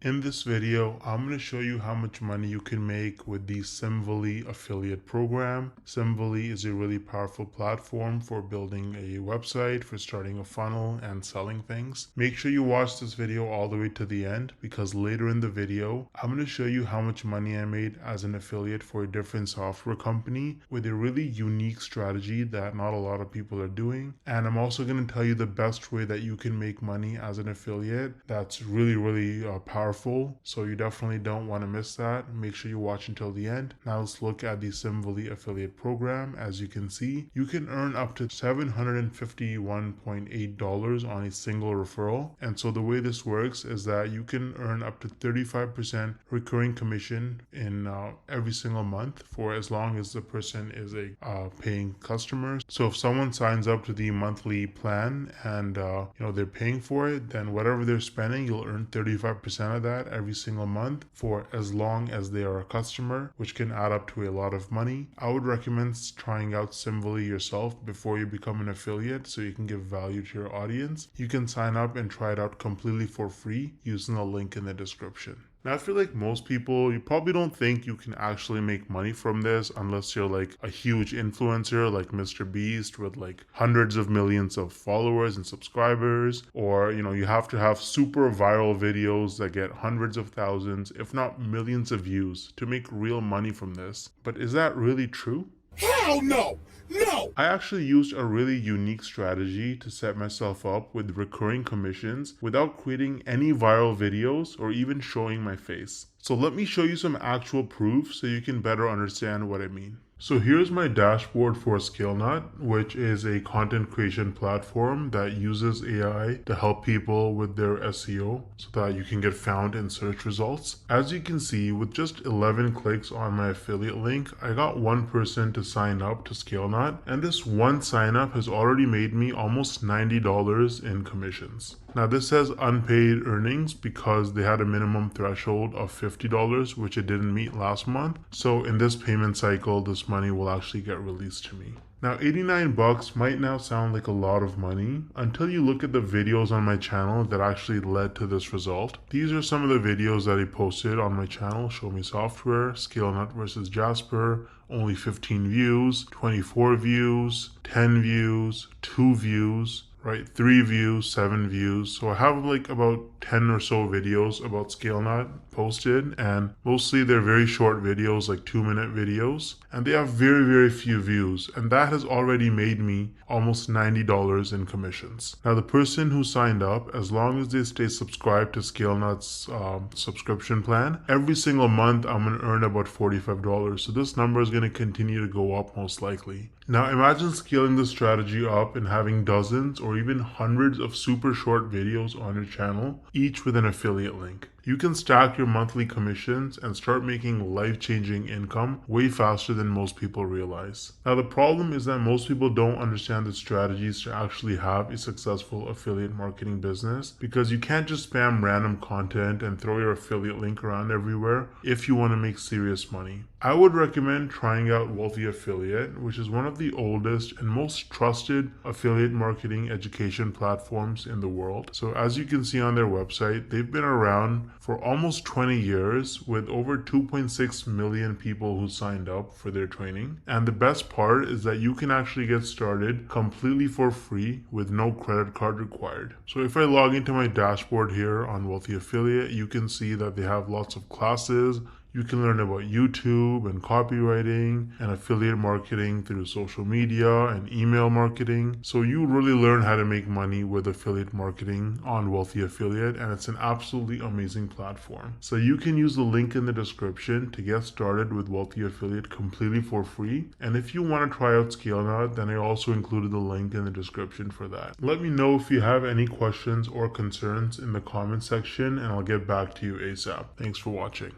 In this video, I'm going to show you how much money you can make with the Simvoly affiliate program. Simvoly is a really powerful platform for building a website, for starting a funnel and selling things. Make sure you watch this video all the way to the end because later in the video, I'm going to show you how much money I made as an affiliate for a different software company with a really unique strategy that not a lot of people are doing. And I'm also going to tell you the best way that you can make money as an affiliate that's really powerful. So you definitely don't want to miss that. Make sure you watch until the end. Now let's look at the Simvoly affiliate program. As you can see, you can earn up to $751.8 on a single referral. And so the way this works is that you can earn up to 35% recurring commission in every single month for as long as the person is a paying customer. So if someone signs up to the monthly plan and they're paying for it, then whatever they're spending, you'll earn 35% of that every single month for as long as they are a customer, which can add up to a lot of money. I would recommend trying out Simvoly yourself before you become an affiliate so you can give value to your audience. You can sign up and try it out completely for free using the link in the description. Now, I feel like most people, you probably don't think you can actually make money from this unless you're like a huge influencer like Mr. Beast with like hundreds of millions of followers and subscribers, or you have to have super viral videos that get hundreds of thousands, if not millions of views to make real money from this. But is that really true? Hell no! No! I actually used a really unique strategy to set myself up with recurring commissions without creating any viral videos or even showing my face. So let me show you some actual proof so you can better understand what I mean. So here's my dashboard for ScaleNut, which is a content creation platform that uses AI to help people with their SEO so that you can get found in search results. As you can see, with just 11 clicks on my affiliate link, I got one person to sign up to ScaleNut, and this one sign up has already made me almost $90 in commissions. Now this says unpaid earnings because they had a minimum threshold of $50, which it didn't meet last month. So in this payment cycle, this money will actually get released to me. Now 89 bucks might now sound like a lot of money until you look at the videos on my channel that actually led to this result. These are some of the videos that I posted on my channel: Show Me Software, ScaleNut versus Jasper, only 15 views, 24 views, 10 views, 2 views, right? 3 views, 7 views. So I have like about 10 or so videos about ScaleNut posted, and mostly they're very short videos, like 2-minute videos, and they have very few views, and that has already made me almost $90 in commissions. Now the person who signed up, as long as they stay subscribed to ScaleNut's subscription plan, every single month I'm going to earn about $45. So this number is going to continue to go up most likely. Now imagine scaling this strategy up and having dozens or even hundreds of super short videos on your channel, each with an affiliate link. You can stack your monthly commissions and start making life-changing income way faster than most people realize. Now the problem is that most people don't understand the strategies to actually have a successful affiliate marketing business, because you can't just spam random content and throw your affiliate link around everywhere if you want to make serious money. I would recommend trying out Wealthy Affiliate, which is one of the oldest and most trusted affiliate marketing education platforms in the world. So as you can see on their website, they've been around for almost 20 years with over 2.6 million people who signed up for their training. And the best part is that you can actually get started completely for free with no credit card required. So if I log into my dashboard here on Wealthy Affiliate, you can see that they have lots of classes. You can learn about YouTube and copywriting and affiliate marketing through social media and email marketing. So you really learn how to make money with affiliate marketing on Wealthy Affiliate, and it's an absolutely amazing platform. So you can use the link in the description to get started with Wealthy Affiliate completely for free. And if you want to try out ScaleNut, then I also included the link in the description for that. Let me know if you have any questions or concerns in the comment section, and I'll get back to you ASAP. Thanks for watching.